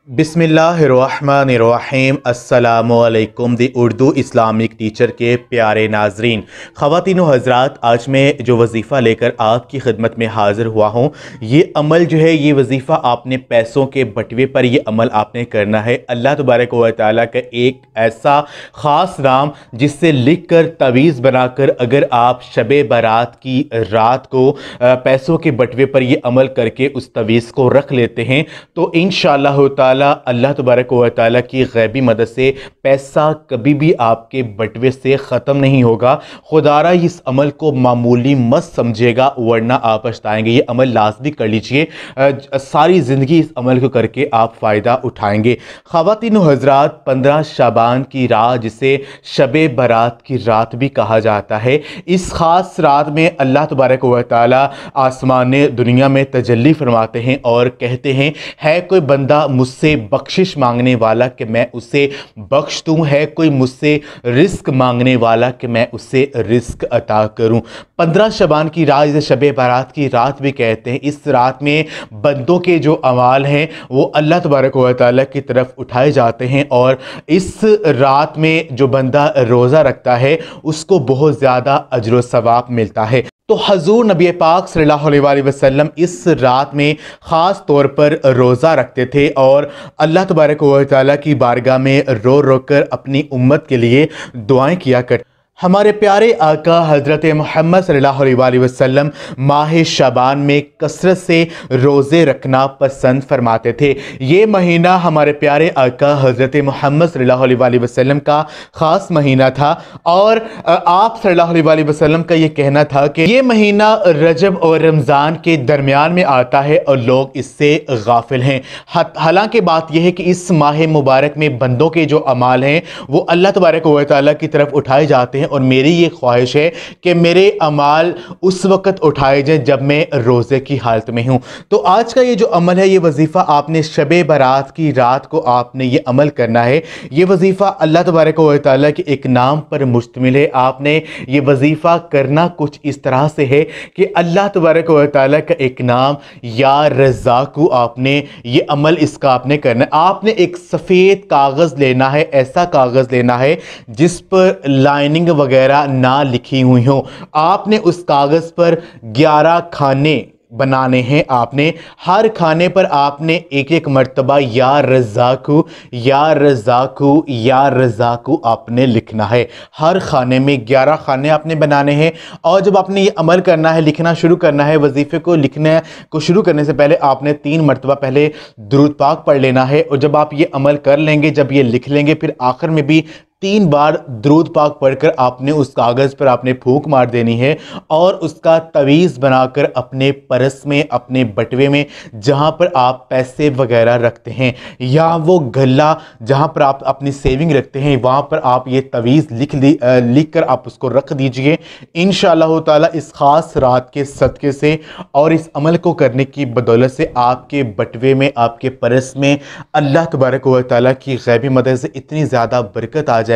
बिस्मिल्लाहिर्रहमानिर्रहीम। अस्सलामुअलैकुम। दी Urdu Islamic teacher के प्यारे नाजरीन, ख़वातीन व हज़रात, आज मैं जो वजीफ़ा लेकर आपकी खिदमत में हाज़िर हुआ हूँ, ये अमल जो है, ये वजीफ़ा आपने पैसों के बटवे पर ये अमल आपने करना है। अल्लाह तबारक व तआला का एक ऐसा ख़ास नाम जिससे लिख कर तवीज़ बनाकर अगर आप शब बारात की रात को पैसों के बटवे पर ये अमल करके उस तवीज़ को रख लेते हैं तो इंशाअल्लाह अल्लाह तबारक व तआला की गैबी मदद से पैसा कभी भी आपके बटवे से ख़त्म नहीं होगा। खुदारा इस अमल को मामूली मत समझिएगा, वरना आप पछताएंगे। ये अमल लाजमी कर लीजिए, सारी ज़िंदगी इस अमल को करके आप फ़ायदा उठाएंगे। ख़वातीन व हज़रात, 15 शाबान की रात, जिसे शब बारात की रात भी कहा जाता है, इस ख़ास रात में अल्लाह तबारक व तआला आसमान दुनिया में तजल्ली फरमाते हैं और कहते हैं, है कोई बंदा मुझसे बख्शिश मांगने वाला कि मैं उसे बख्श दूं, है कोई मुझसे रिस्क मांगने वाला कि मैं उसे रिस्क अता करूं। 15 शबान की रात, जिसे शब बारात की रात भी कहते हैं, इस रात में बंदों के जो अमाल हैं वो अल्लाह तबारक व तआला की तरफ उठाए जाते हैं और इस रात में जो बंदा रोज़ा रखता है उसको बहुत ज़्यादा अजर व सवाब मिलता है। तो हजूर नबी पाक सल्लल्लाहु अलैहि वसल्लम इस रात में ख़ास तौर पर रोज़ा रखते थे और अल्लाह तबारक व तआला की बारगाह में रो रो कर अपनी उम्मत के लिए दुआएं किया करते। हमारे प्यारे आका हज़रत मोहम्मद सल्लल्लाहु अलैहि वसल्लम माह शाबान में कसरत से रोज़े रखना पसंद फरमाते थे। ये महीना हमारे प्यारे आका हज़रत मोहम्मद सल्लल्लाहु अलैहि वसल्लम का ख़ास महीना था और आप सल्लल्लाहु अलैहि वसल्लम का ये कहना था कि ये महीना रजब और रमज़ान के दरमियान में आता है और लोग इससे गाफिल हैं। हालांकि बात यह है कि इस माह मुबारक में बंदों के जो अमाल हैं वो अल्लाह तबारक व तआला की तरफ उठाए जाते हैं और मेरी ये ख्वाहिश है कि मेरे अमाल उस वक़्त उठाए जाए जब मैं रोज़े की हालत में हूँ। तो आज का ये जो अमल है, ये वजीफ़ा आपने शब बारात की रात को आपने ये अमल करना है। ये वजीफ़ा अल्लाह तबारक व तआला के एक नाम पर मुश्तमिल है। आपने ये वजीफ़ा करना कुछ इस तरह से है कि अल्लाह तबारक व तआला का एक नाम या रज़्ज़ाक़ु, आपने ये अमल इसका आपने करना है। आपने एक सफ़ेद कागज़ लेना है, ऐसा कागज़ लेना है जिस पर लाइनिंग वगैरह ना लिखी हुई हो। आपने उस कागज़ पर 11 खाने बनाने हैं। आपने हर खाने पर आपने एक एक मर्तबा या रज़्ज़ाक़ु या रज़्ज़ाक़ु या रज़्ज़ाक़ु आपने लिखना है। हर खाने में 11 खाने आपने बनाने हैं और जब आपने ये अमल करना है, लिखना शुरू करना है, वजीफ़े को लिखने को शुरू करने से पहले आपने 3 मर्तबा पहले दुरूद पाक पढ़ लेना है और जब आप ये अमल कर लेंगे, जब ये लिख लेंगे, फिर आखिर में भी 3 बार दुरूद पाक पढ़कर आपने उस कागज़ पर आपने फूंक मार देनी है और उसका तवीज़ बनाकर अपने पर्स में, अपने बटवे में, जहाँ पर आप पैसे वगैरह रखते हैं या वो गल्ला जहाँ पर आप अपनी सेविंग रखते हैं, वहाँ पर आप ये तवीज़ लिख कर आप उसको रख दीजिए। इंशाअल्लाह ताला इस ख़ास रात के सदक़े से और इस अमल को करने की बदौलत से आपके बटवे में, आपके पर्स में अल्लाह तबारक व तआला की गैबी मदद से इतनी ज़्यादा बरकत आ जाएगी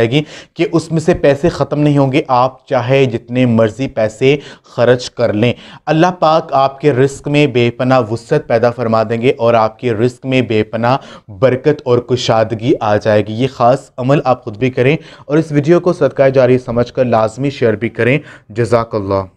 कि उसमें से पैसे ख़त्म नहीं होंगे। आप चाहे जितने मर्जी पैसे खर्च कर लें, अल्लाह पाक आपके रिस्क में बेपनाह वुसअत पैदा फरमा देंगे और आपके रिस्क में बेपनाह बरकत और कुशादगी आ जाएगी। ये ख़ास अमल आप खुद भी करें और इस वीडियो को सदका जारी समझकर लाजमी शेयर भी करें। जज़ाकल्लाह।